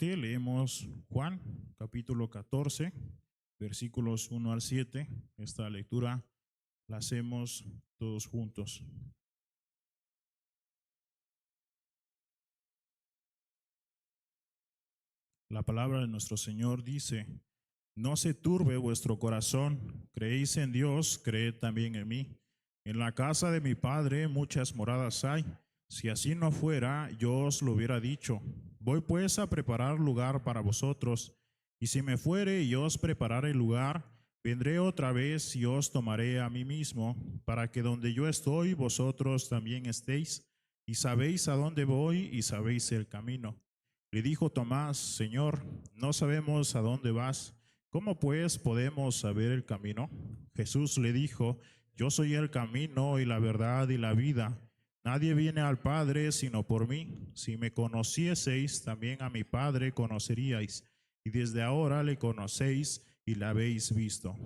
Nuevamente leemos Juan, capítulo 14, versículos 1 al 7. Esta lectura la hacemos todos juntos. La palabra de nuestro Señor dice: no se turbe vuestro corazón, creéis en Dios, creed también en mí. En la casa de mi Padre muchas moradas hay. Si así no fuera, yo os lo hubiera dicho. Voy pues a preparar lugar para vosotros, y si me fuere y os preparare lugar, vendré otra vez y os tomaré a mí mismo, para que donde yo estoy, vosotros también estéis, y sabéis a dónde voy y sabéis el camino. Le dijo Tomás: Señor, no sabemos a dónde vas. ¿Cómo pues podemos saber el camino? Jesús le dijo: yo soy el camino y la verdad y la vida. Nadie viene al Padre sino por mí. Si me conocieseis, también a mi Padre conoceríais, y desde ahora le conocéis y le habéis visto.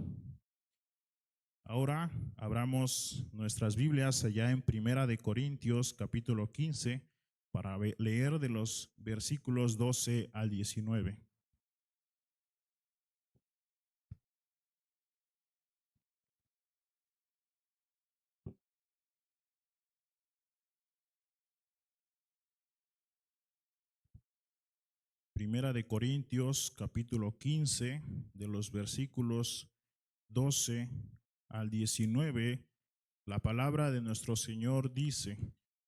Ahora abramos nuestras Biblias allá en Primera de Corintios, capítulo 15, para leer de los versículos 12 al 19. Primera de Corintios, capítulo 15, de los versículos 12 al 19, la palabra de nuestro Señor dice: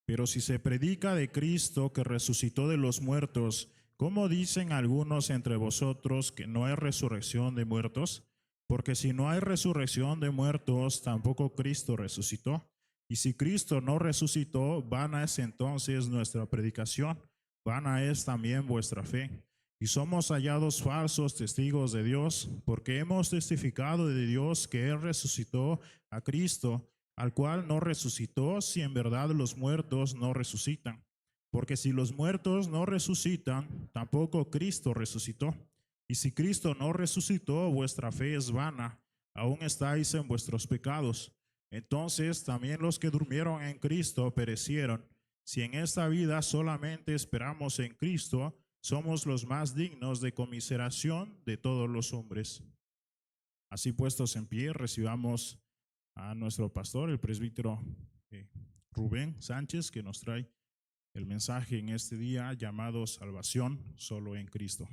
pero si se predica de Cristo que resucitó de los muertos, ¿cómo dicen algunos entre vosotros que no hay resurrección de muertos? Porque si no hay resurrección de muertos, tampoco Cristo resucitó. Y si Cristo no resucitó, vana es entonces nuestra predicación, vana es también vuestra fe. Y somos hallados falsos testigos de Dios, porque hemos testificado de Dios que Él resucitó a Cristo, al cual no resucitó, si en verdad los muertos no resucitan. Porque si los muertos no resucitan, tampoco Cristo resucitó. Y si Cristo no resucitó, vuestra fe es vana, aún estáis en vuestros pecados. Entonces también los que durmieron en Cristo perecieron. Si en esta vida solamente esperamos en Cristo, somos los más dignos de conmiseración de todos los hombres. Así puestos en pie, recibamos a nuestro pastor, el presbítero Rubén Sánchez, que nos trae el mensaje en este día llamado Salvación solo en Cristo.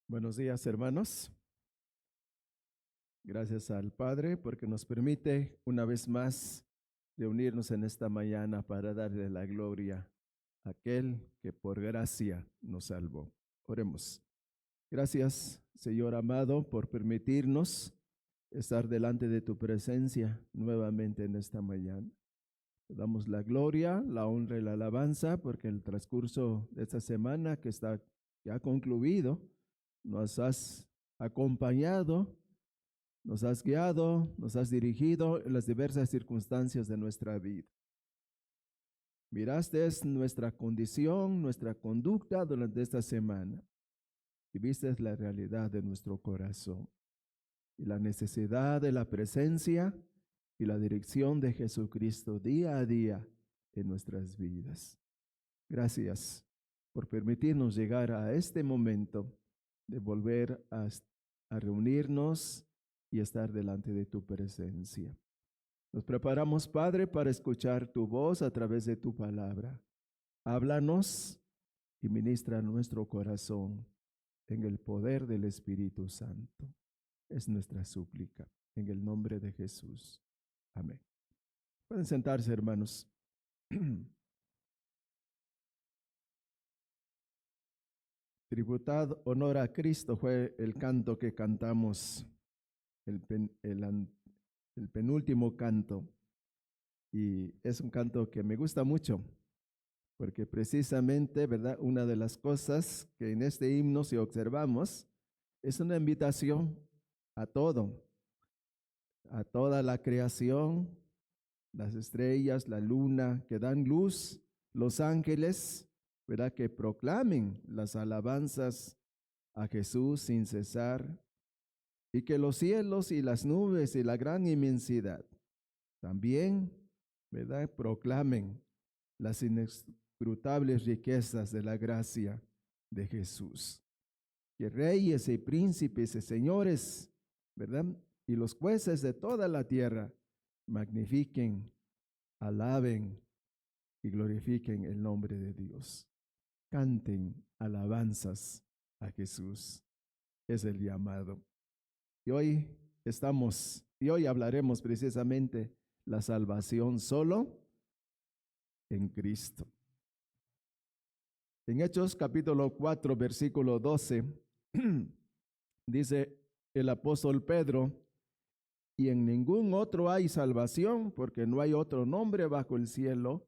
Buenos días, hermanos. Gracias al Padre porque nos permite una vez más reunirnos en esta mañana para darle la gloria a aquel que por gracia nos salvó. Oremos. Gracias, Señor amado, por permitirnos estar delante de tu presencia nuevamente en esta mañana. Te damos la gloria, la honra y la alabanza porque en el transcurso de esta semana que está ya concluido, nos has acompañado, nos has guiado, nos has dirigido en las diversas circunstancias de nuestra vida. Miraste nuestra condición, nuestra conducta durante esta semana y viste la realidad de nuestro corazón y la necesidad de la presencia y la dirección de Jesucristo día a día en nuestras vidas. Gracias por permitirnos llegar a este momento de volver a reunirnos y estar delante de tu presencia. Nos preparamos, Padre, para escuchar tu voz a través de tu palabra. Háblanos y ministra nuestro corazón en el poder del Espíritu Santo. Es nuestra súplica, en el nombre de Jesús. Amén. Pueden sentarse, hermanos. Tributad honor a Cristo fue el canto que cantamos, el penúltimo canto. Y es un canto que me gusta mucho, porque precisamente, ¿verdad? Una de las cosas que en este himno, si observamos, es una invitación a todo, a toda la creación, las estrellas, la luna, que dan luz, los ángeles, ¿verdad? Que proclamen las alabanzas a Jesús sin cesar, y que los cielos y las nubes y la gran inmensidad también, ¿verdad?, proclamen las inescrutables riquezas de la gracia de Jesús. Que reyes y príncipes y señores, ¿verdad?, y los jueces de toda la tierra magnifiquen, alaben y glorifiquen el nombre de Dios. Canten alabanzas a Jesús. Es el llamado. Y hoy hablaremos precisamente la salvación solo en Cristo. En Hechos capítulo 4, versículo 12, dice el apóstol Pedro: y en ningún otro hay salvación, porque no hay otro nombre bajo el cielo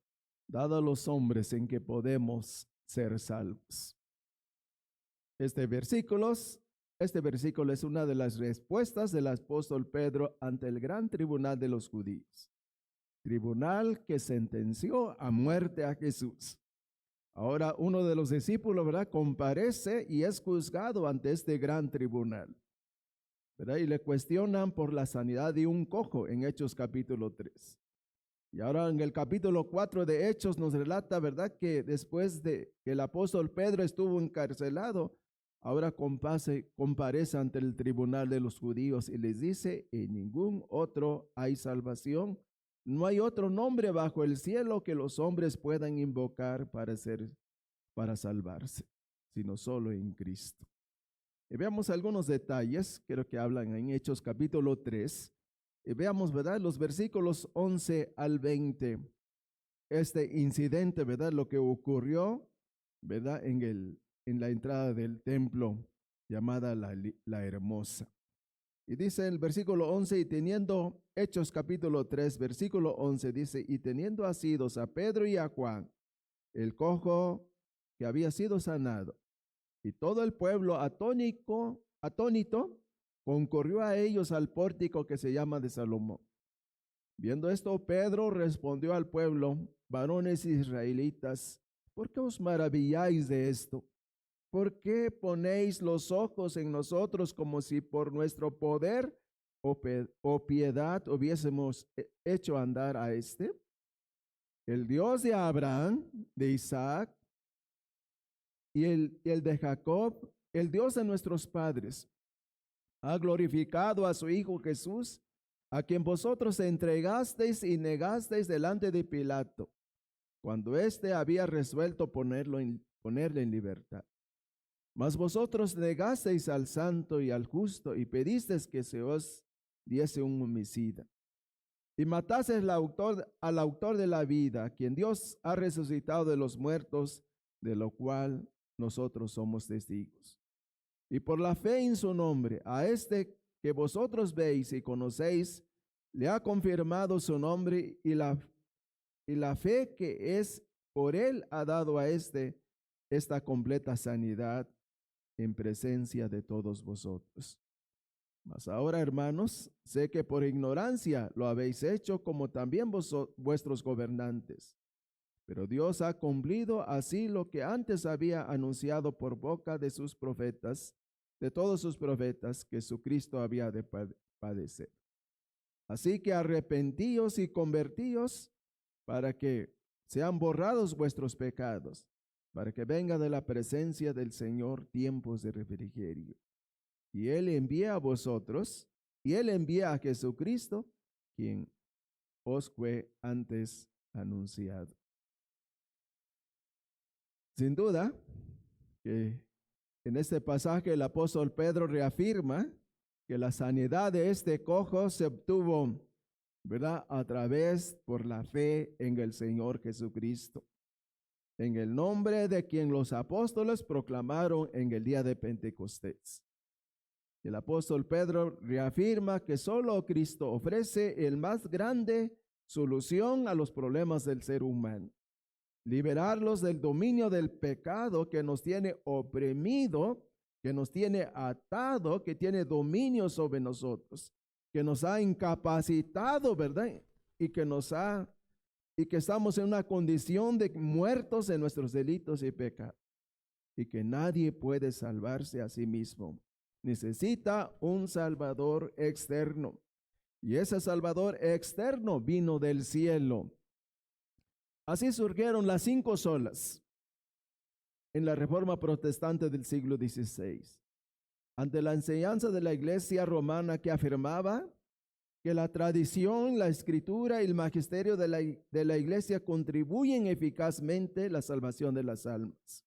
dado a los hombres en que podemos ser salvos. Este versículo es una de las respuestas del apóstol Pedro ante el gran tribunal de los judíos, tribunal que sentenció a muerte a Jesús. Ahora uno de los discípulos, ¿verdad?, comparece y es juzgado ante este gran tribunal, ¿verdad?, y le cuestionan por la sanidad de un cojo en Hechos capítulo 3. Y ahora en el capítulo 4 de Hechos nos relata, ¿verdad?, que después de que el apóstol Pedro estuvo encarcelado, ahora comparece ante el tribunal de los judíos y les dice: en ningún otro hay salvación, no hay otro nombre bajo el cielo que los hombres puedan invocar para salvarse, sino solo en Cristo. Y veamos algunos detalles, creo que hablan en Hechos capítulo 3. Y veamos, ¿verdad?, los versículos 11 al 20. Este incidente, ¿verdad?, lo que ocurrió, ¿verdad?, en la entrada del templo llamada la Hermosa. Y dice el versículo 11, y teniendo, Hechos capítulo 3, versículo 11, dice: y teniendo asidos a Pedro y a Juan, el cojo que había sido sanado, y todo el pueblo atónito, concurrió a ellos al pórtico que se llama de Salomón. Viendo esto, Pedro respondió al pueblo: varones israelitas, ¿por qué os maravilláis de esto? ¿Por qué ponéis los ojos en nosotros como si por nuestro poder o piedad hubiésemos hecho andar a este? El Dios de Abraham, de Isaac y el de Jacob, el Dios de nuestros padres, ha glorificado a su Hijo Jesús, a quien vosotros entregasteis y negasteis delante de Pilato, cuando éste había resuelto ponerle en libertad. Mas vosotros negasteis al santo y al justo y pedisteis que se os diese un homicida. Y matasteis al autor de la vida, quien Dios ha resucitado de los muertos, de lo cual nosotros somos testigos. Y por la fe en su nombre, a este que vosotros veis y conocéis, le ha confirmado su nombre, y la fe que es por él ha dado a esta completa sanidad en presencia de todos vosotros. Mas ahora, hermanos, sé que por ignorancia lo habéis hecho, como también vuestros gobernantes. Pero Dios ha cumplido así lo que antes había anunciado por boca de sus profetas, de todos sus profetas, que su Cristo había de padecer. Así que arrepentíos y convertíos para que sean borrados vuestros pecados, para que venga de la presencia del Señor tiempos de refrigerio. Y Él envía a vosotros, y Él envía a Jesucristo, quien os fue antes anunciado. Sin duda, que en este pasaje el apóstol Pedro reafirma que la sanidad de este cojo se obtuvo, ¿verdad?, a través por la fe en el Señor Jesucristo, en el nombre de quien los apóstoles proclamaron en el día de Pentecostés. El apóstol Pedro reafirma que solo Cristo ofrece el más grande solución a los problemas del ser humano. Liberarlos del dominio del pecado que nos tiene oprimido, que nos tiene atado, que tiene dominio sobre nosotros, que nos ha incapacitado, ¿verdad? Y que estamos en una condición de muertos en nuestros delitos y pecados. y que nadie puede salvarse a sí mismo. Necesita un Salvador externo. Y ese Salvador externo vino del cielo. Así surgieron las 5 solas en la Reforma Protestante del siglo XVI. Ante la enseñanza de la Iglesia romana que afirmaba que la tradición, la escritura y el magisterio de la Iglesia contribuyen eficazmente a la salvación de las almas.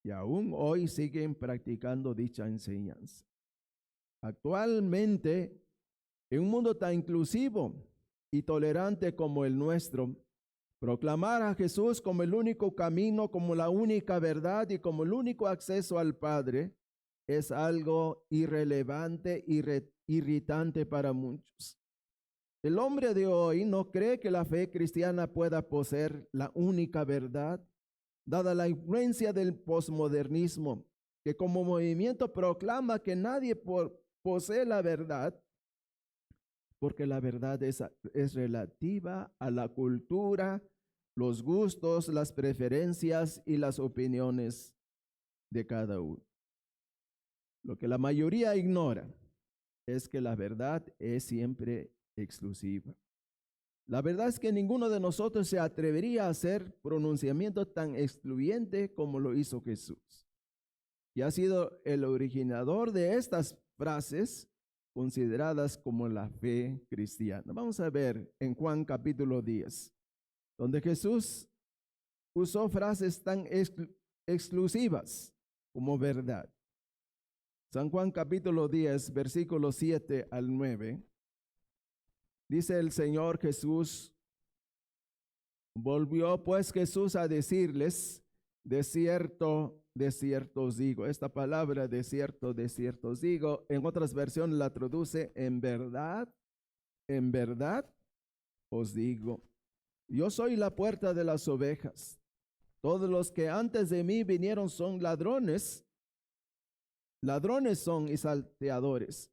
Y aún hoy siguen practicando dicha enseñanza. Actualmente, en un mundo tan inclusivo y tolerante como el nuestro, proclamar a Jesús como el único camino, como la única verdad y como el único acceso al Padre es algo irrelevante, irritante para muchos. El hombre de hoy no cree que la fe cristiana pueda poseer la única verdad, dada la influencia del posmodernismo, que como movimiento proclama que nadie posee la verdad, porque la verdad es relativa a la cultura, los gustos, las preferencias y las opiniones de cada uno. Lo que la mayoría ignora es que la verdad es siempre exclusiva. La verdad es que ninguno de nosotros se atrevería a hacer pronunciamiento tan excluyente como lo hizo Jesús. Y ha sido el originador de estas frases consideradas como la fe cristiana. Vamos a ver en Juan capítulo 10, donde Jesús usó frases tan exclusivas como verdad. San Juan capítulo 10, versículos 7 al 9. Dice el Señor Jesús: volvió pues Jesús a decirles, de cierto os digo. Esta palabra de cierto os digo, en otras versiones la traduce en verdad os digo. Yo soy la puerta de las ovejas. Todos los que antes de mí vinieron son ladrones son y salteadores,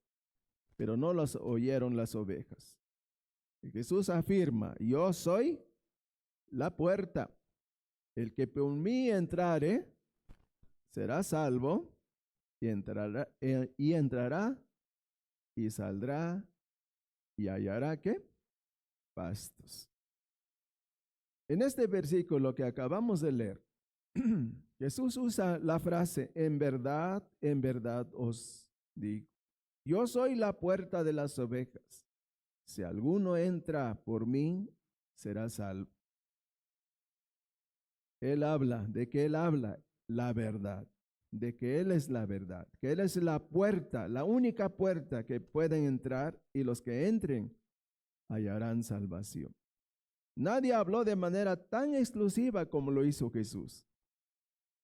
pero no los oyeron las ovejas. Y Jesús afirma: yo soy la puerta. El que por mí entrare será salvo y entrará y saldrá y hallará ¿qué? Pastos. En este versículo que acabamos de leer, Jesús usa la frase en verdad os digo. Yo soy la puerta de las ovejas. Si alguno entra por mí, será salvo. Él habla, ¿de qué él habla? La verdad, de que Él es la verdad, que Él es la puerta, la única puerta que pueden entrar, y los que entren hallarán salvación. Nadie habló de manera tan exclusiva como lo hizo Jesús.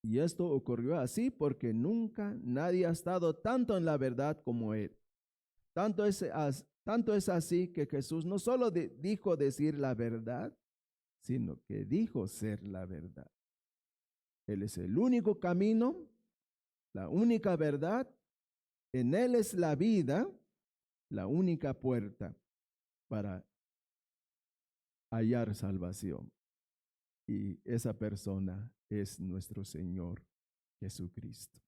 Y esto ocurrió así porque nunca nadie ha estado tanto en la verdad como Él. Tanto es así que Jesús no solo dijo decir la verdad, sino que dijo ser la verdad. Él es el único camino, la única verdad. En Él es la vida, la única puerta para hallar salvación. Y esa persona es nuestro Señor Jesucristo.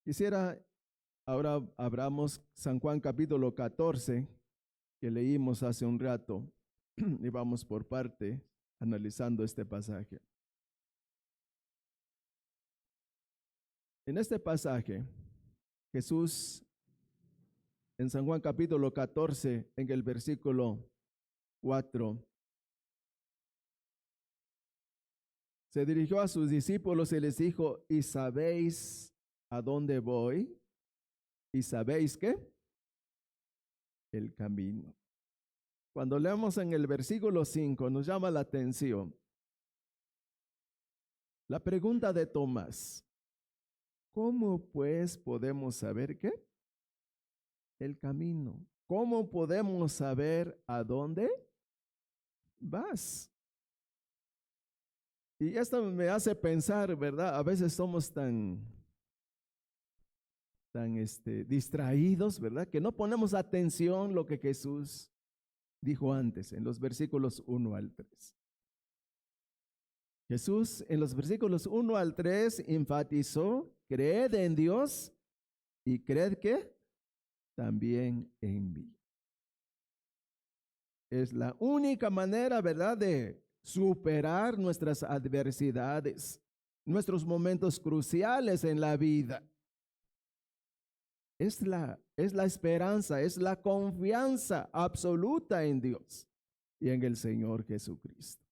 Quisiera ahora abramos San Juan capítulo 14, que leímos hace un rato, y vamos por parte analizando este pasaje. En este pasaje, Jesús, en San Juan capítulo 14, en el versículo 4, se dirigió a sus discípulos y les dijo: ¿y sabéis a dónde voy? ¿Y sabéis qué? El camino. Cuando leemos en el versículo 5, nos llama la atención la pregunta de Tomás: ¿cómo pues podemos saber qué? El camino. ¿Cómo podemos saber a dónde vas? Y esto me hace pensar, ¿verdad? A veces somos tan distraídos, ¿verdad? Que no ponemos atención a lo que Jesús dijo antes, en los versículos 1 al 3. Jesús en los versículos 1 al 3 enfatizó, creed en Dios y creed que también en mí. Es la única manera, ¿verdad?, de superar nuestras adversidades, nuestros momentos cruciales en la vida. Es la esperanza, es la confianza absoluta en Dios y en el Señor Jesucristo.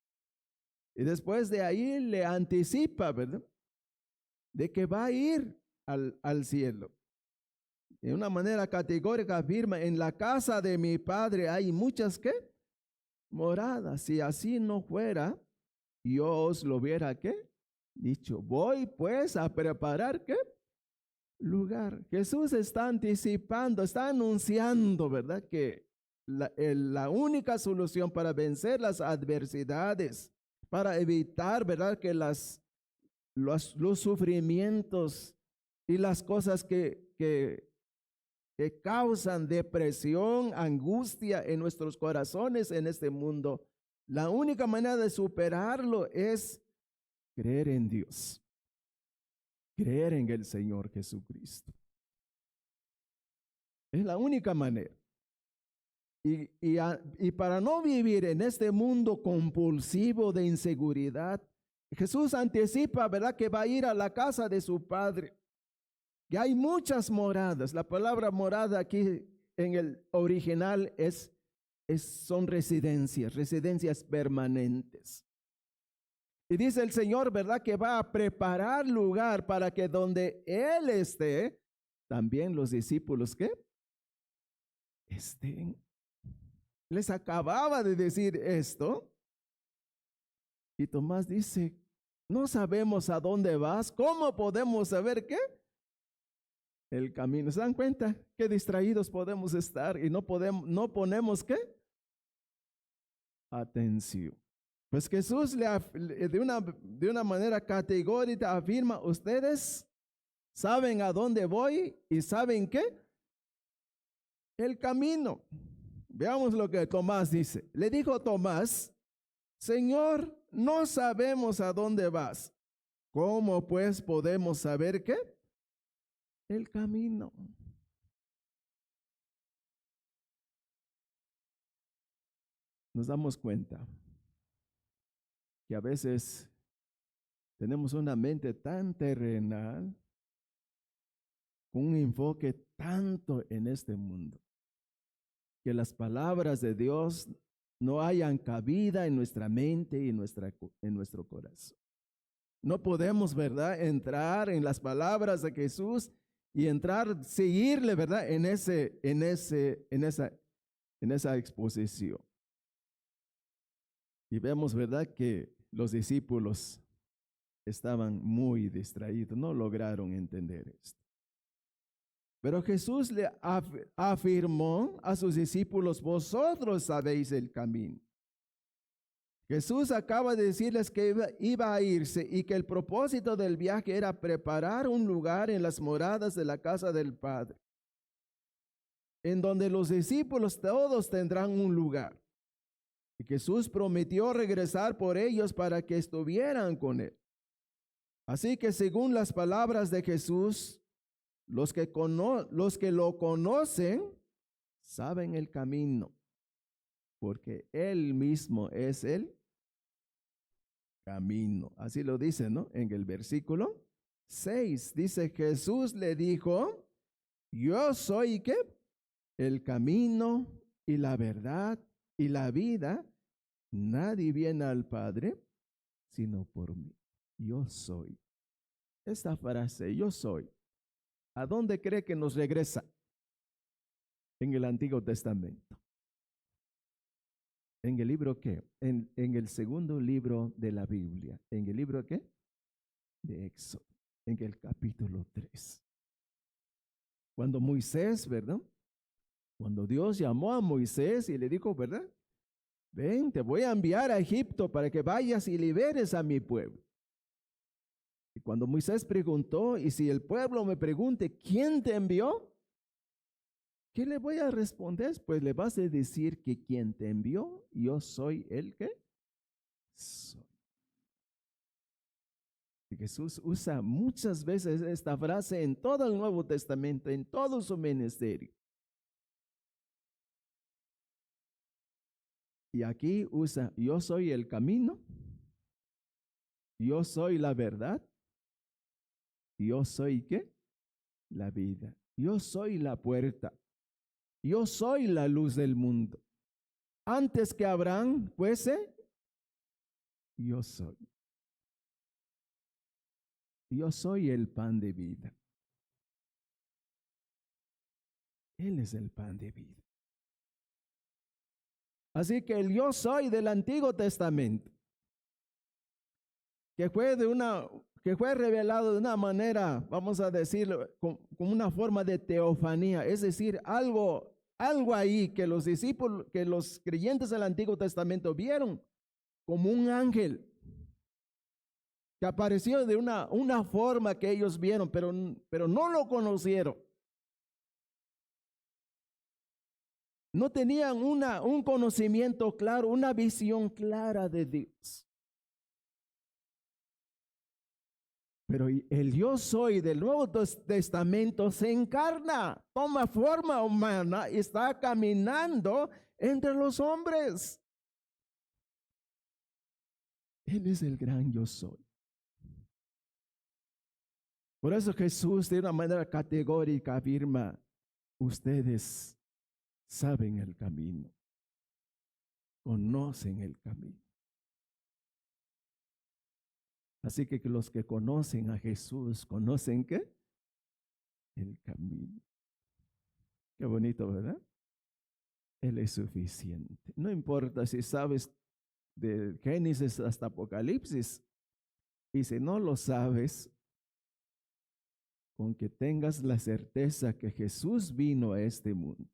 Y después de ahí le anticipa, ¿verdad?, de que va a ir al cielo. De una manera categórica afirma, en la casa de mi Padre hay muchas, ¿qué?, moradas. Si así no fuera, yo os lo hubiera, ¿qué?, dicho. Voy pues a preparar, ¿qué?, lugar. Jesús está anticipando, está anunciando, ¿verdad?, que la única solución para vencer las adversidades, para evitar, ¿verdad?, que los sufrimientos y las cosas que causan depresión, angustia en nuestros corazones en este mundo, la única manera de superarlo es creer en Dios, creer en el Señor Jesucristo. Es la única manera. Y para no vivir en este mundo compulsivo de inseguridad, Jesús anticipa, ¿verdad?, que va a ir a la casa de su Padre, que hay muchas moradas. La palabra morada aquí en el original son residencias permanentes. Y dice el Señor, ¿verdad?, que va a preparar lugar para que donde Él esté, también los discípulos, ¿qué?, estén. Les acababa de decir esto. Y Tomás dice, no sabemos a dónde vas. ¿Cómo podemos saber qué? El camino. ¿Se dan cuenta qué distraídos podemos estar y no ponemos qué? Atención. Pues Jesús de una manera categórica afirma, ustedes saben a dónde voy y saben qué? El camino. Veamos lo que Tomás dice. Le dijo Tomás, Señor, no sabemos a dónde vas. ¿Cómo pues podemos saber qué? El camino. Nos damos cuenta que a veces tenemos una mente tan terrenal, con un enfoque tanto en este mundo, que las palabras de Dios no hayan cabida en nuestra mente y en nuestro corazón. No podemos, ¿verdad?, entrar en las palabras de Jesús y seguirle, ¿verdad?, en esa exposición. Y vemos, ¿verdad?, que los discípulos estaban muy distraídos, no lograron entender esto. Pero Jesús le afirmó a sus discípulos, vosotros sabéis el camino. Jesús acaba de decirles que iba a irse y que el propósito del viaje era preparar un lugar en las moradas de la casa del Padre, en donde los discípulos todos tendrán un lugar. Y Jesús prometió regresar por ellos para que estuvieran con Él. Así que según las palabras de Jesús, los que lo conocen saben el camino, porque Él mismo es el camino. Así lo dice, ¿no? En el versículo 6 dice, Jesús le dijo, yo soy ¿qué? El camino y la verdad y la vida. Nadie viene al Padre sino por mí. Yo soy. Esta frase, yo soy, ¿a dónde cree que nos regresa? En el Antiguo Testamento. ¿En el libro qué? En el segundo libro de la Biblia. ¿En el libro qué? De Éxodo. En el capítulo 3. Cuando Moisés, ¿verdad? Cuando Dios llamó a Moisés y le dijo, ¿verdad? Ven, te voy a enviar a Egipto para que vayas y liberes a mi pueblo. Y cuando Moisés preguntó, y si el pueblo me pregunte, ¿quién te envió? ¿Qué le voy a responder? Pues le vas a decir que quien te envió, yo soy el que soy. Jesús usa muchas veces esta frase en todo el Nuevo Testamento, en todo su ministerio. Y aquí usa, yo soy el camino, yo soy la verdad, yo soy ¿qué? La vida. Yo soy la puerta, yo soy la luz del mundo. Antes que Abraham fuese, yo soy. Yo soy el pan de vida. Él es el pan de vida. Así que el yo soy del Antiguo Testamento, que fue revelado de una manera, vamos a decirlo, con una forma de teofanía, es decir, algo ahí que los discípulos, que los creyentes del Antiguo Testamento vieron como un ángel que apareció de una forma que ellos vieron, pero no lo conocieron. No tenían un conocimiento claro, una visión clara de Dios. Pero el yo soy del Nuevo Testamento se encarna, toma forma humana y está caminando entre los hombres. Él es el gran yo soy. Por eso Jesús de una manera categórica afirma, ustedes saben el camino, conocen el camino. Así que los que conocen a Jesús, ¿conocen qué? El camino. Qué bonito, ¿verdad? Él es suficiente. No importa si sabes de Génesis hasta Apocalipsis, y si no lo sabes, con que tengas la certeza que Jesús vino a este mundo,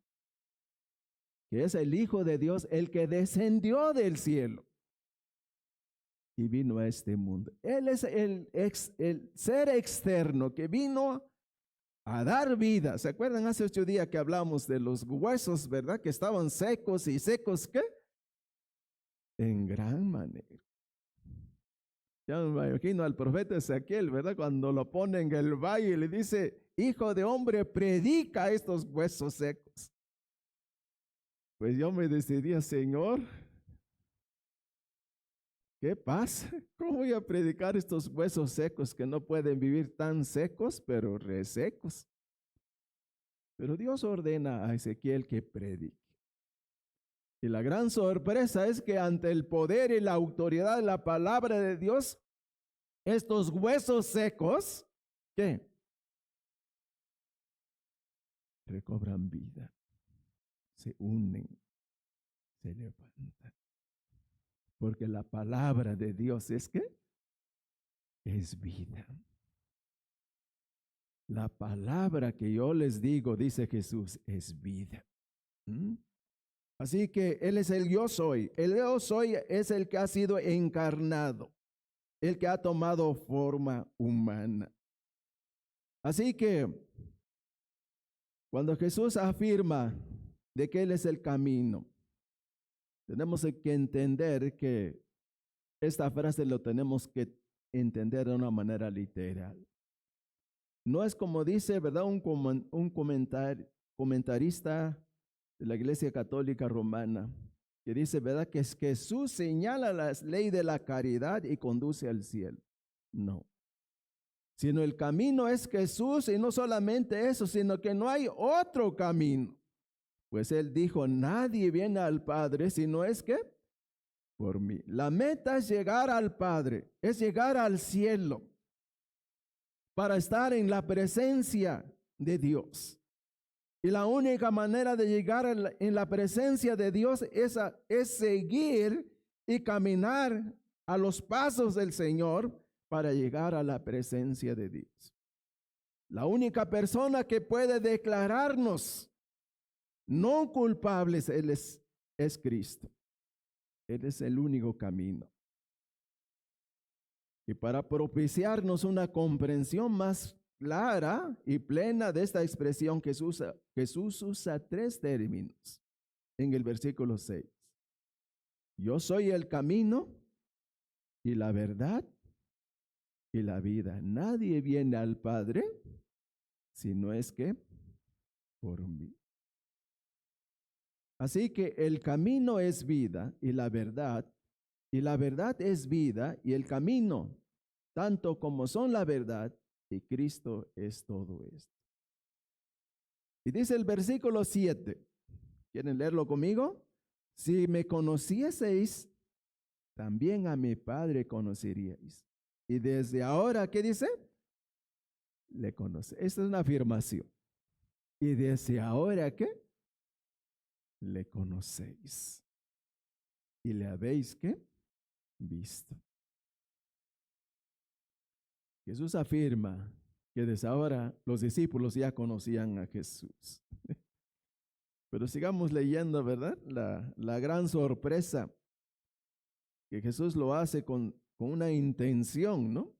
que es el Hijo de Dios, el que descendió del cielo y vino a este mundo. Él es el ser externo que vino a dar vida. ¿Se acuerdan hace 8 días que hablamos de los huesos, verdad? Que estaban secos y secos, ¿qué? En gran manera. Ya me imagino al profeta Ezequiel, ¿verdad? Cuando lo pone en el valle y le dice, hijo de hombre, predica estos huesos secos. Pues yo me decidí, Señor, ¿qué pasa? ¿Cómo voy a predicar estos huesos secos que no pueden vivir tan secos, pero resecos? Pero Dios ordena a Ezequiel que predique. Y la gran sorpresa es que ante el poder y la autoridad de la palabra de Dios, estos huesos secos, ¿qué? Recobran vida, se unen, se levantan. Porque la palabra de Dios es ¿qué? Es vida. La palabra que yo les digo, dice Jesús, es vida. Así que Él es el yo soy. El yo soy es el que ha sido encarnado, el que ha tomado forma humana. Así que cuando Jesús afirma de que Él es el camino, tenemos que entender que esta frase lo tenemos que entender de una manera literal. No es como dice, ¿verdad? Un comentarista de la Iglesia Católica Romana, que dice, ¿verdad? Que Jesús señala la ley de la caridad y conduce al cielo. No. Sino el camino es Jesús, y no solamente eso, sino que no hay otro camino. Pues Él dijo, nadie viene al Padre, sino es que por mí. La meta es llegar al Padre, es llegar al cielo, para estar en la presencia de Dios. Y la única manera de llegar en la presencia de Dios es seguir y caminar a los pasos del Señor para llegar a la presencia de Dios. La única persona que puede declararnos no culpables, Él es Cristo. Él es el único camino. Y para propiciarnos una comprensión más clara y plena de esta expresión, Jesús usa 3 términos en el versículo 6. Yo soy el camino y la verdad y la vida. Nadie viene al Padre si no es que por mí. Así que el camino es vida y la verdad es vida y el camino, tanto como son la verdad, y Cristo es todo esto. Y dice el versículo 7, ¿quieren leerlo conmigo? Si me conocieseis, también a mi Padre conoceríais. Y desde ahora, ¿qué dice? Le conoce. Esta es una afirmación. Y desde ahora, ¿qué? Le conocéis. Y le habéis, ¿qué? Visto. Jesús afirma que desde ahora los discípulos ya conocían a Jesús. Pero sigamos leyendo, ¿verdad? La gran sorpresa que Jesús lo hace con una intención, ¿no?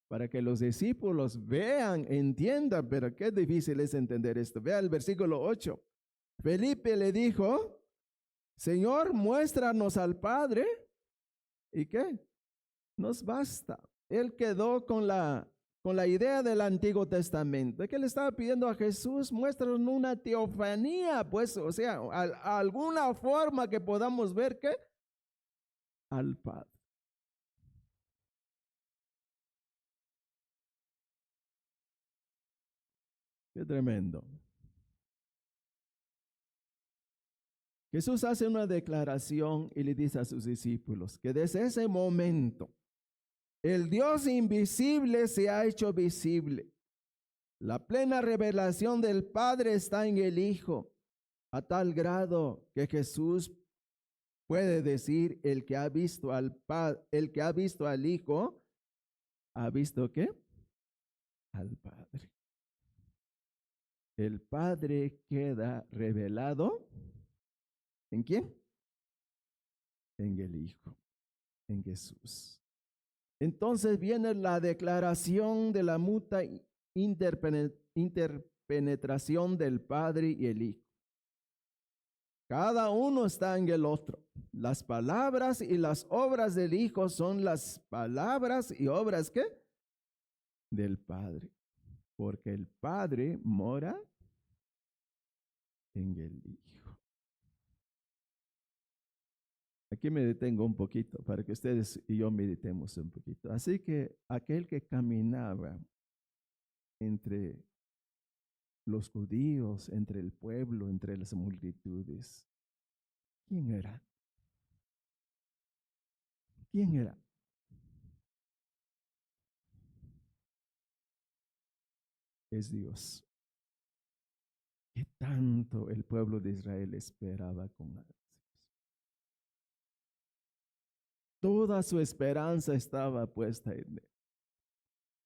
Para que los discípulos vean, entiendan, pero qué difícil es entender esto. Vea el versículo 8. Felipe le dijo, Señor, muéstranos al Padre. ¿Y qué? Nos basta. Él quedó con la idea del Antiguo Testamento. ¿Qué le estaba pidiendo a Jesús? Muéstranos una teofanía, pues, o sea, alguna forma que podamos ver que al Padre. Qué tremendo. Jesús hace una declaración y le dice a sus discípulos que desde ese momento el Dios invisible se ha hecho visible. La plena revelación del Padre está en el Hijo, a tal grado que Jesús puede decir, el que ha visto al Hijo, ¿ha visto qué? Al Padre. El Padre queda revelado, ¿en quién? En el Hijo, en Jesús. Entonces viene la declaración de la mutua interpenetración del Padre y el Hijo. Cada uno está en el otro. Las palabras y las obras del Hijo son las palabras y obras ¿qué? Del Padre. Porque el Padre mora en el Hijo. Aquí me detengo un poquito para que ustedes y yo meditemos un poquito. Así que aquel que caminaba entre los judíos, entre el pueblo, entre las multitudes, ¿quién era? ¿Quién era? Es Dios. ¿Qué tanto el pueblo de Israel esperaba con ansias? Toda su esperanza estaba puesta en él.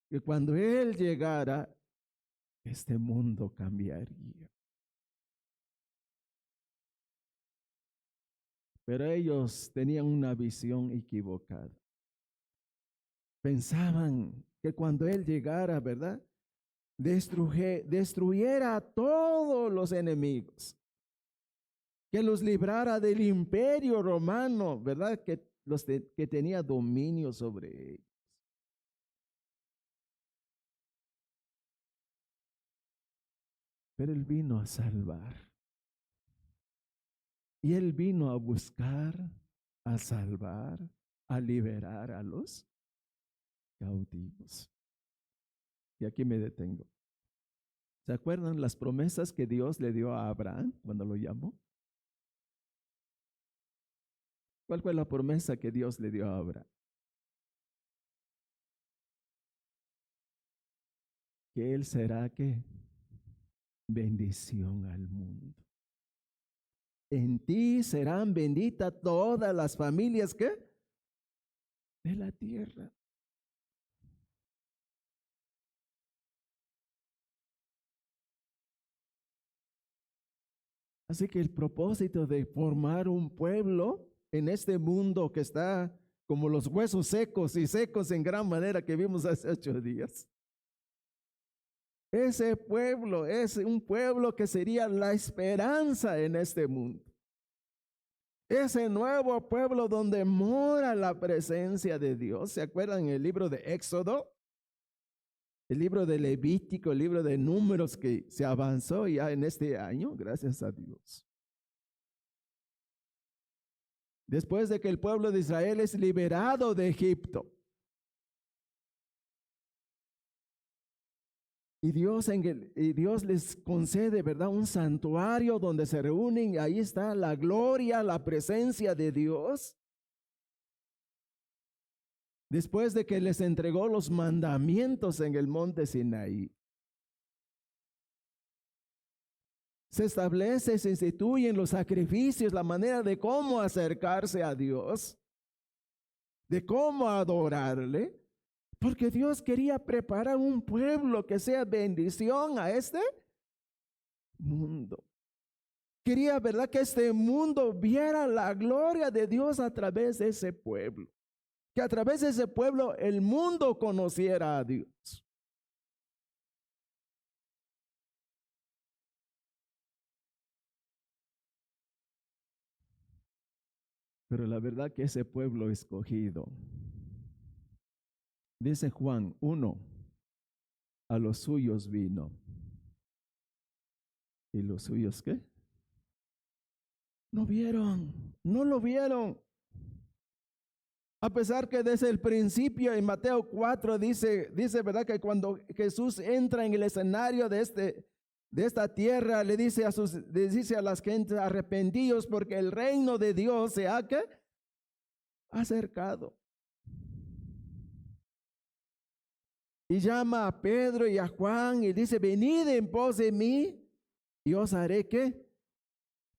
Que cuando él llegara, este mundo cambiaría. Pero ellos tenían una visión equivocada. Pensaban que cuando él llegara, ¿verdad? Destruyera a todos los enemigos. Que los librara del imperio romano, ¿verdad? Que tenía dominio sobre ellos. Pero él vino a salvar. Y él vino a buscar, a salvar, a liberar a los cautivos. Y aquí me detengo. ¿Se acuerdan las promesas que Dios le dio a Abraham cuando lo llamó? ¿Cuál fue la promesa que Dios le dio a Abraham? Que él será ¿qué? Bendición al mundo. En ti serán benditas todas las familias ¿qué? De la tierra. Así que el propósito de formar un pueblo en este mundo que está como los huesos secos y secos en gran manera que vimos hace 8 días. Ese pueblo es un pueblo que sería la esperanza en este mundo. Ese nuevo pueblo donde mora la presencia de Dios. ¿Se acuerdan el libro de Éxodo? El libro de Levítico, el libro de Números que se avanzó ya en este año, gracias a Dios. Después de que el pueblo de Israel es liberado de Egipto. Y Dios les concede, ¿verdad? Un santuario donde se reúnen y ahí está la gloria, la presencia de Dios. Después de que les entregó los mandamientos en el monte Sinaí. Se establece, se instituyen los sacrificios, la manera de cómo acercarse a Dios, de cómo adorarle. Porque Dios quería preparar un pueblo que sea bendición a este mundo. Quería, ¿verdad?, que este mundo viera la gloria de Dios a través de ese pueblo. Que a través de ese pueblo el mundo conociera a Dios. Pero la verdad que ese pueblo escogido, dice Juan 1, a los suyos vino. ¿Y los suyos qué? No vieron, no lo vieron. A pesar que desde el principio en Mateo 4 dice, ¿verdad?, que cuando Jesús entra en el escenario de esta tierra, le dice a las gentes, arrepentidos porque el reino de Dios se ha ¿qué? Acercado. Y llama a Pedro y a Juan y dice, venid en pos de mí y os haré ¿qué?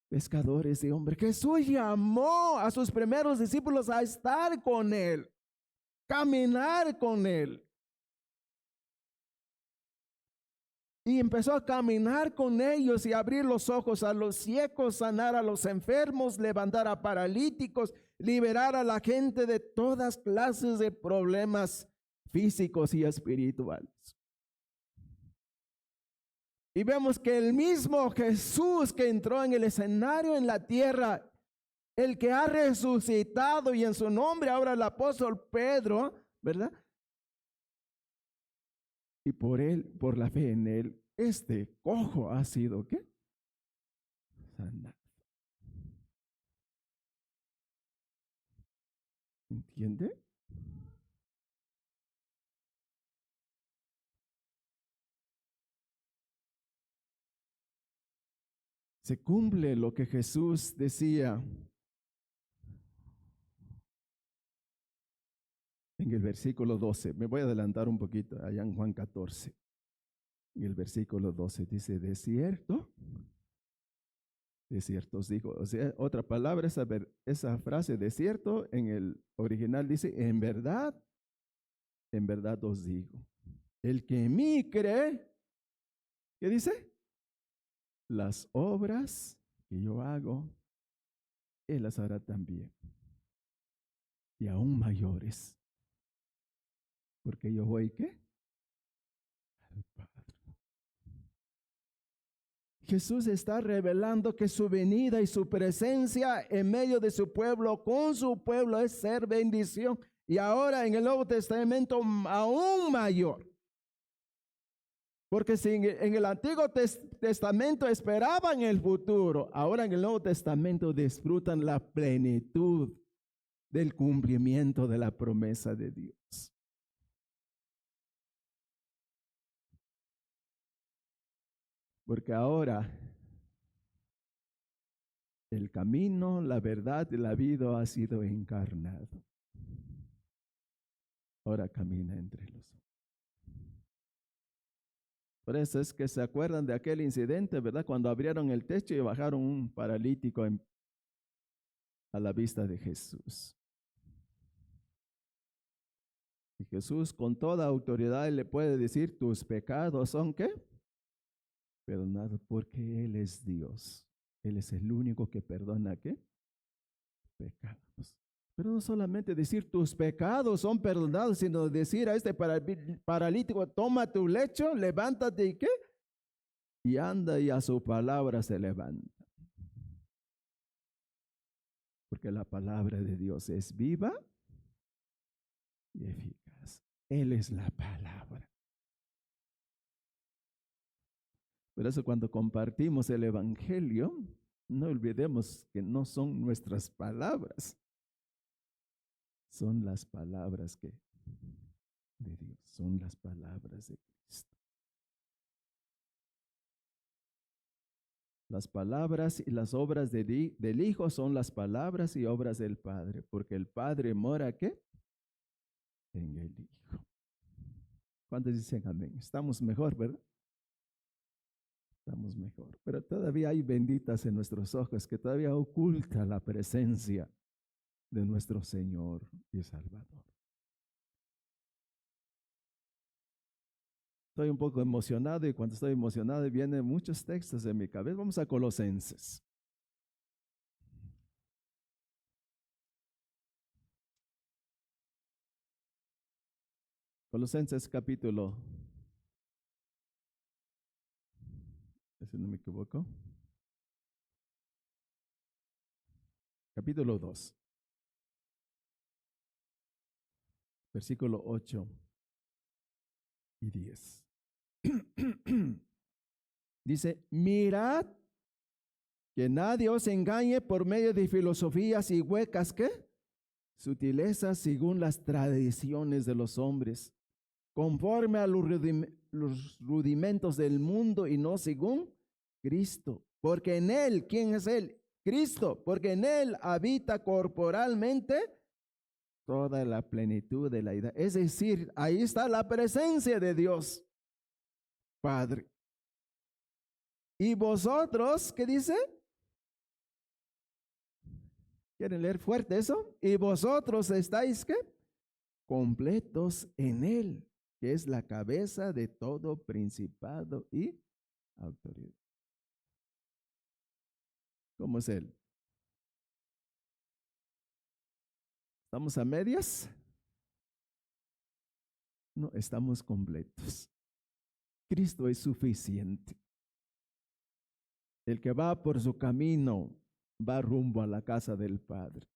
Pescadores de hombres. Jesús llamó a sus primeros discípulos a estar con él, caminar con él. Y empezó a caminar con ellos y abrir los ojos a los ciegos, sanar a los enfermos, levantar a paralíticos, liberar a la gente de todas clases de problemas físicos y espirituales. Y vemos que el mismo Jesús que entró en el escenario en la tierra, el que ha resucitado y en su nombre ahora el apóstol Pedro, ¿verdad? Y por él, por la fe en él, este cojo ha sido ¿qué? Sanado. ¿Entiende? Se cumple lo que Jesús decía en el versículo 12. Me voy a adelantar un poquito, allá en Juan 14. En el versículo 12 dice, de cierto os digo. O sea, otra palabra, esa frase de cierto en el original dice, en verdad os digo. El que en mí cree, ¿qué dice? Las obras que yo hago, él las hará también. Y aún mayores. Porque yo voy, ¿qué? Al Padre. Jesús está revelando que su venida y su presencia en medio de su pueblo, con su pueblo, es ser bendición. Y ahora en el Nuevo Testamento aún mayor. Porque si en el Antiguo Testamento esperaban el futuro, ahora en el Nuevo Testamento disfrutan la plenitud del cumplimiento de la promesa de Dios. Porque ahora el camino, la verdad y la vida ha sido encarnado. Ahora camina entre los hombres. Por eso es que se acuerdan de aquel incidente, ¿verdad? Cuando abrieron el techo y bajaron un paralítico a la vista de Jesús. Y Jesús con toda autoridad le puede decir, tus pecados son ¿qué? Perdonados, porque Él es Dios. Él es el único que perdona ¿qué? Pecados. Pero no solamente decir tus pecados son perdonados, sino decir a este paralítico, toma tu lecho, levántate y ¿qué? Y anda, y a su palabra se levanta. porque la palabra de Dios es viva y eficaz. Él es la palabra. Por eso cuando compartimos el Evangelio, no olvidemos que no son nuestras palabras, son las palabras de Dios, son las palabras de Cristo. Las palabras y las obras del Hijo son las palabras y obras del Padre, porque el Padre mora, ¿qué? En el Hijo. ¿Cuántos dicen amén? Estamos mejor, ¿verdad? Estamos mejor. Pero todavía hay benditas en nuestros ojos que todavía oculta la presencia de nuestro Señor y Salvador. Estoy un poco emocionado y cuando estoy emocionado vienen muchos textos en mi cabeza. Vamos a Colosenses. Colosenses capítulo, si no me equivoco, capítulo 2, versículo 8 y 10. Dice, mirad que nadie os engañe por medio de filosofías y huecas, ¿qué? Sutilezas según las tradiciones de los hombres, conforme a los rudimentos del mundo y no según Cristo. Porque en Él, ¿quién es Él? Cristo, porque en Él habita corporalmente toda la plenitud de la deidad. Es decir, ahí está la presencia de Dios, Padre. Y vosotros, ¿qué dice? ¿Quieren leer fuerte eso? Y vosotros estáis, ¿qué? Completos en Él, que es la cabeza de todo principado y autoridad. ¿Cómo es Él? ¿Estamos a medias? No, estamos completos. Cristo es suficiente. El que va por su camino va rumbo a la casa del Padre.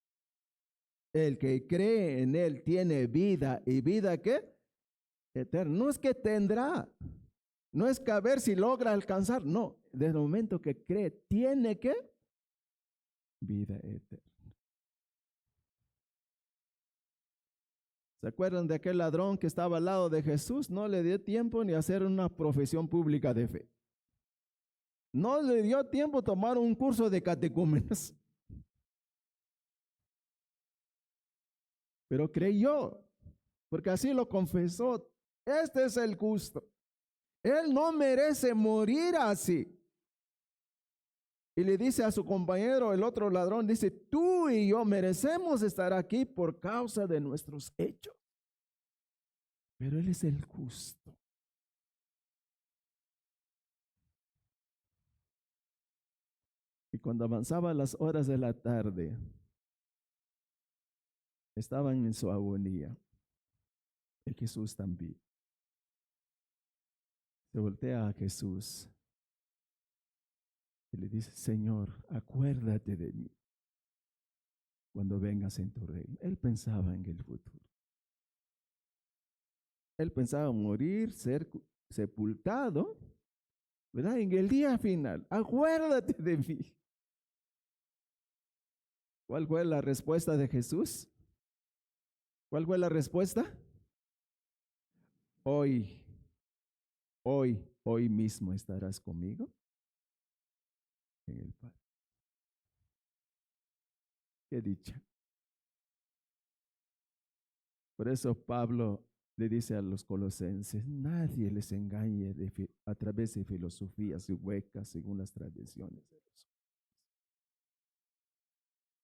El que cree en Él tiene vida, y vida ¿qué? Eterna. No es que tendrá, no es que a ver si logra alcanzar, no, desde el momento que cree, tiene ¿qué? Vida eterna. ¿Se acuerdan de aquel ladrón que estaba al lado de Jesús? No le dio tiempo ni hacer una profesión pública de fe. No le dio tiempo tomar un curso de catecúmenos. Pero creyó, porque así lo confesó. Este es el justo. Él no merece morir así. Y le dice a su compañero, el otro ladrón, dice, tú y yo merecemos estar aquí por causa de nuestros hechos. Pero Él es el justo. Y cuando avanzaban las horas de la tarde, estaban en su agonía. Y Jesús también. Se voltea a Jesús y le dice, Señor, acuérdate de mí cuando vengas en tu reino. Él pensaba en el futuro. Él pensaba morir, ser sepultado, ¿verdad? En el día final. Acuérdate de mí. ¿Cuál fue la respuesta de Jesús? ¿Cuál fue la respuesta? Hoy mismo estarás conmigo en el Padre. Qué dicha. Por eso Pablo le dice a los colosenses, nadie les engañe a través de filosofías y huecas según las tradiciones de los hombres.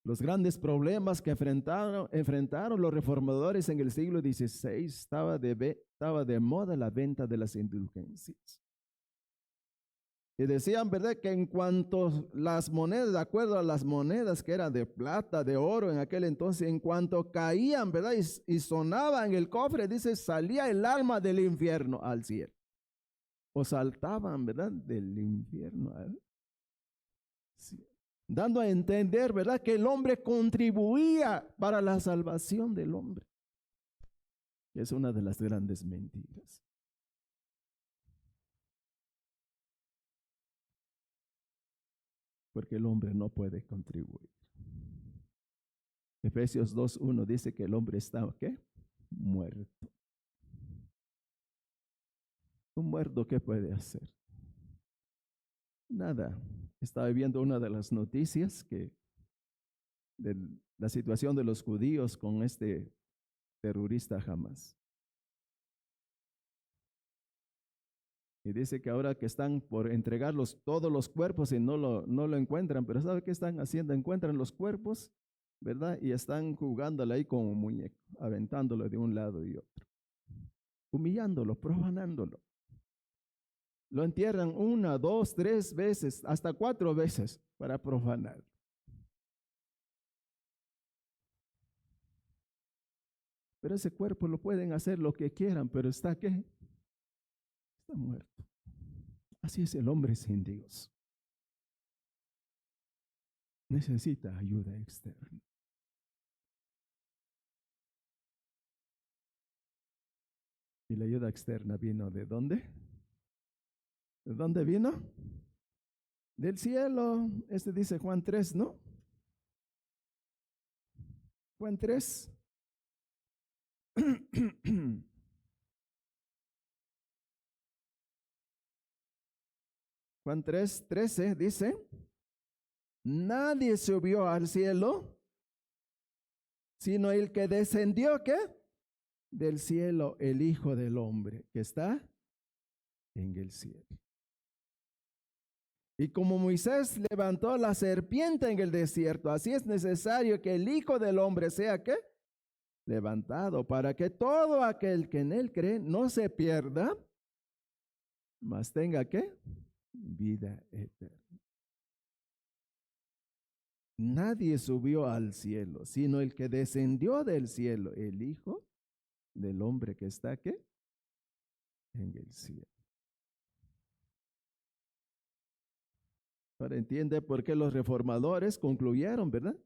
Los grandes problemas que enfrentaron los reformadores en el siglo XVI estaba de moda la venta de las indulgencias. Y decían, ¿verdad?, que en cuanto las monedas, de acuerdo a las monedas que eran de plata, de oro en aquel entonces, en cuanto caían, ¿verdad?, y sonaban el cofre, dice, salía el alma del infierno al cielo. O saltaban, ¿verdad?, del infierno al cielo. dando a entender, ¿verdad?, que el hombre contribuía para la salvación del hombre. Es una de las grandes mentiras. Porque el hombre no puede contribuir. Efesios 2:1 dice que el hombre está, ¿qué? Muerto. Un muerto, ¿qué puede hacer? Nada. Estaba viendo una de las noticias que de la situación de los judíos con este terrorista Hamas. Y dice que ahora que están por entregarlos todos los cuerpos y no lo encuentran, pero ¿sabe qué están haciendo? Encuentran los cuerpos, ¿verdad? Y están jugándole ahí como un muñeco, aventándolo de un lado y otro, humillándolo, profanándolo. Lo entierran 1, 2, 3 veces, hasta 4 veces para profanar. Pero ese cuerpo lo pueden hacer lo que quieran, pero ¿está qué? Está muerto. Así es el hombre sin Dios. Necesita ayuda externa. ¿Y la ayuda externa vino de dónde? ¿De dónde vino? Del cielo. Este dice Juan 3, ¿no? Juan 3. Juan 3:13 dice: nadie subió al cielo, sino el que descendió, ¿qué? Del cielo, el Hijo del Hombre, que está en el cielo. Y como Moisés levantó la serpiente en el desierto, así es necesario que el Hijo del Hombre sea, ¿qué? Levantado, para que todo aquel que en él cree no se pierda, mas tenga, ¿qué? Vida eterna. Nadie subió al cielo, sino el que descendió del cielo, el Hijo del Hombre que está, ¿qué? En el cielo. Ahora entiende por qué los reformadores concluyeron, ¿verdad?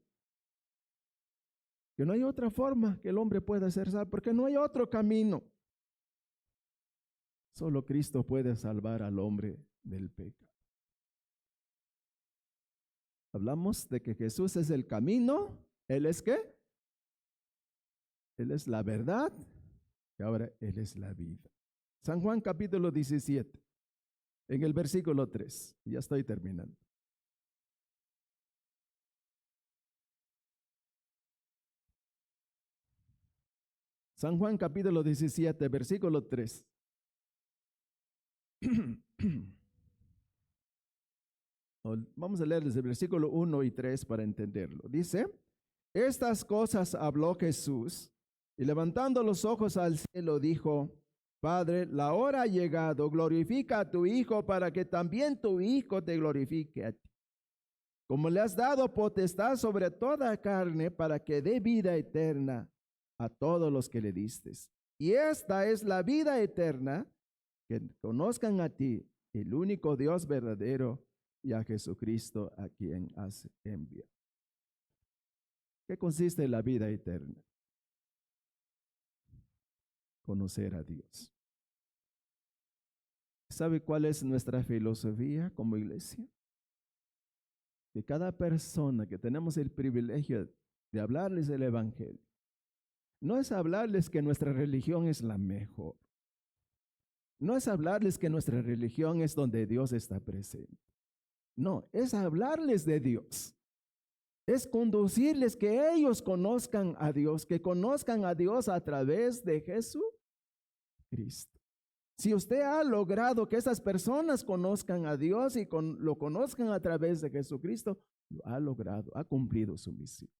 Que no hay otra forma que el hombre pueda ser salvo, porque no hay otro camino. Solo Cristo puede salvar al hombre del pecado. Hablamos de que Jesús es el camino. ¿Él es qué? Él es la verdad y ahora Él es la vida. San Juan capítulo 17, en el versículo 3. Ya estoy terminando. San Juan capítulo 17, versículo 3. Vamos a leer desde el versículo 1 y 3 para entenderlo. Dice: estas cosas habló Jesús, y levantando los ojos al cielo dijo: Padre, la hora ha llegado, glorifica a tu Hijo para que también tu Hijo te glorifique a ti. Como le has dado potestad sobre toda carne para que dé vida eterna a todos los que le distes. Y esta es la vida eterna, que conozcan a ti, el único Dios verdadero, y a Jesucristo a quien has enviado. ¿Qué consiste en la vida eterna? Conocer a Dios. ¿Sabe cuál es nuestra filosofía como iglesia? Que cada persona que tenemos el privilegio de hablarles del Evangelio, no es hablarles que nuestra religión es la mejor. No es hablarles que nuestra religión es donde Dios está presente. No, es hablarles de Dios. Es conducirles que ellos conozcan a Dios, que conozcan a Dios a través de Jesucristo. Si usted ha logrado que esas personas conozcan a Dios y lo conozcan a través de Jesucristo, lo ha logrado, ha cumplido su misión.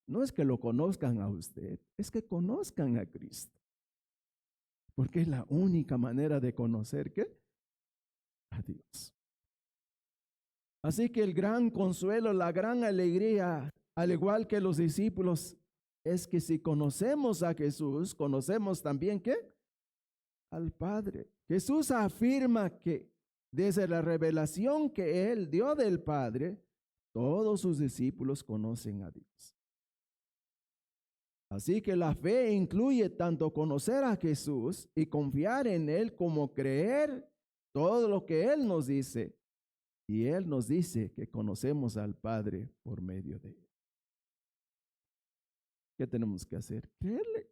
No es que lo conozcan a usted, es que conozcan a Cristo. Porque es la única manera de conocer, ¿qué? A Dios. Así que el gran consuelo, la gran alegría, al igual que los discípulos, es que si conocemos a Jesús, conocemos también, ¿qué? Al Padre. Jesús afirma que desde la revelación que Él dio del Padre, todos sus discípulos conocen a Dios. Así que la fe incluye tanto conocer a Jesús y confiar en Él como creer todo lo que Él nos dice. Y Él nos dice que conocemos al Padre por medio de Él. ¿Qué tenemos que hacer? Creerle.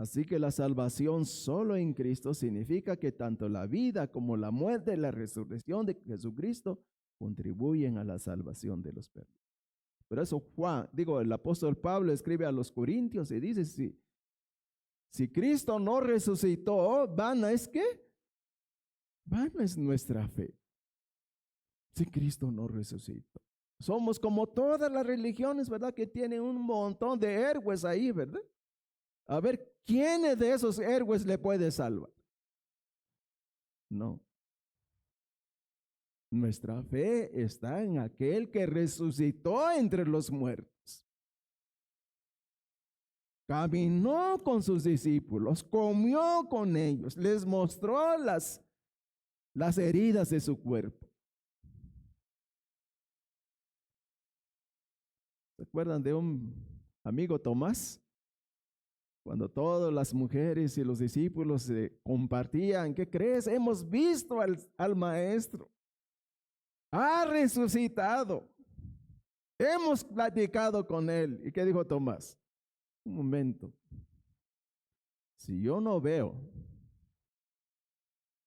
Así que la salvación solo en Cristo significa que tanto la vida como la muerte y la resurrección de Jesucristo contribuyen a la salvación de los perdidos. Por eso el apóstol Pablo escribe a los Corintios y dice, si Cristo no resucitó, vana es ¿qué? Vana es nuestra fe. Si Cristo no resucitó. Somos como todas las religiones, ¿verdad? Que tienen un montón de héroes ahí, ¿verdad? A ver, ¿quiénes de esos héroes le puede salvar? No. Nuestra fe está en aquel que resucitó entre los muertos. Caminó con sus discípulos, comió con ellos, les mostró las heridas de su cuerpo. ¿Se acuerdan de un amigo Tomás? Cuando todas las mujeres y los discípulos compartían, ¿qué crees? Hemos visto al Maestro. Ha resucitado. Hemos platicado con Él. ¿Y qué dijo Tomás? Un momento. Si yo no veo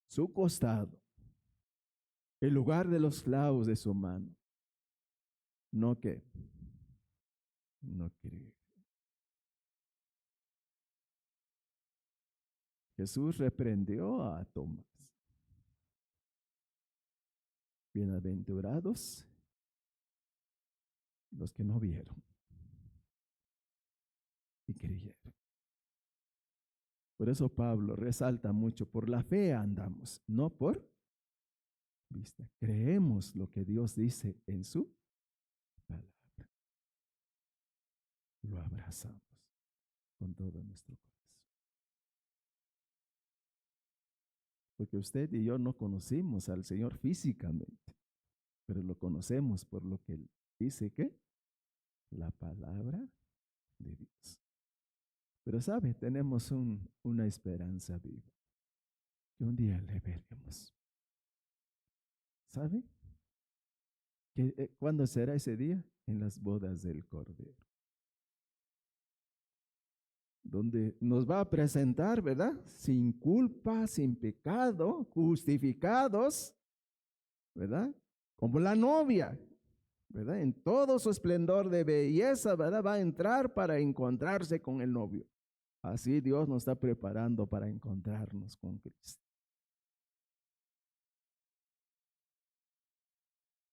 su costado, el lugar de los clavos de su mano, no creo. Jesús reprendió a Tomás. Bienaventurados los que no vieron y creyeron. Por eso Pablo resalta mucho, por la fe andamos, no por vista. Creemos lo que Dios dice en su palabra. Lo abrazamos con todo nuestro corazón. Porque usted y yo no conocimos al Señor físicamente, pero lo conocemos por lo que Él dice que la palabra de Dios. Pero sabe, tenemos una esperanza viva, que un día le veremos. ¿Sabe? ¿Cuándo será ese día? En las bodas del Cordero. Donde nos va a presentar, ¿verdad? Sin culpa, sin pecado, justificados, ¿verdad? Como la novia, ¿verdad? En todo su esplendor de belleza, ¿verdad? Va a entrar para encontrarse con el novio. Así Dios nos está preparando para encontrarnos con Cristo.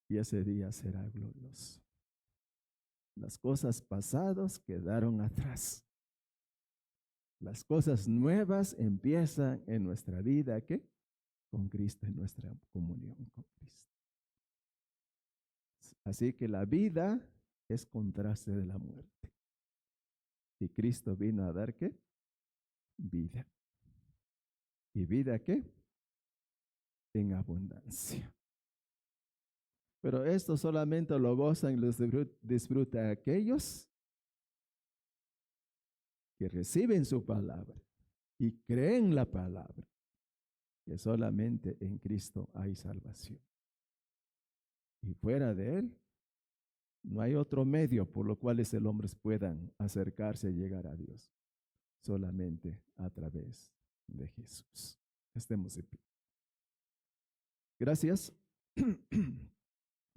Y ese día será glorioso. Las cosas pasadas quedaron atrás. Las cosas nuevas empiezan en nuestra vida, ¿qué? Con Cristo, en nuestra comunión con Cristo. Así que la vida es contraste de la muerte. Y Cristo vino a dar ¿qué? Vida. ¿Y vida qué? En abundancia. Pero esto solamente lo gozan y lo disfrutan aquellos que reciben su palabra y creen la palabra, que solamente en Cristo hay salvación. Y fuera de Él, no hay otro medio por lo cual el hombre puedan acercarse y llegar a Dios, solamente a través de Jesús. Estemos de pie. Gracias,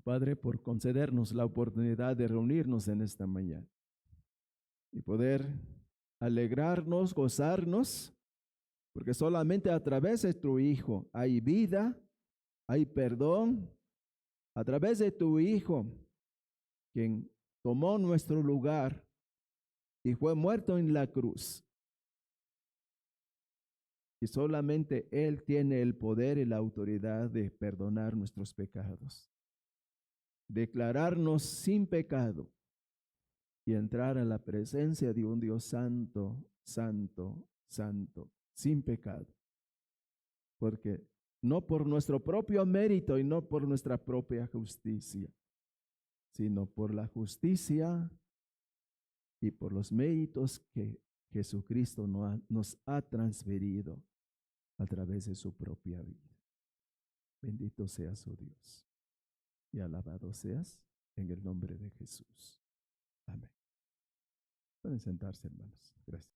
Padre, por concedernos la oportunidad de reunirnos en esta mañana y poder alegrarnos, gozarnos, porque solamente a través de tu Hijo hay vida, hay perdón. A través de tu Hijo, quien tomó nuestro lugar y fue muerto en la cruz. Y solamente Él tiene el poder y la autoridad de perdonar nuestros pecados, declararnos sin pecado y entrar a la presencia de un Dios santo, santo, santo, sin pecado. porque no por nuestro propio mérito y no por nuestra propia justicia, sino por la justicia y por los méritos que Jesucristo nos ha transferido a través de su propia vida. Bendito sea su Dios y alabado seas en el nombre de Jesús. Amén. Pueden sentarse, hermanos. Gracias.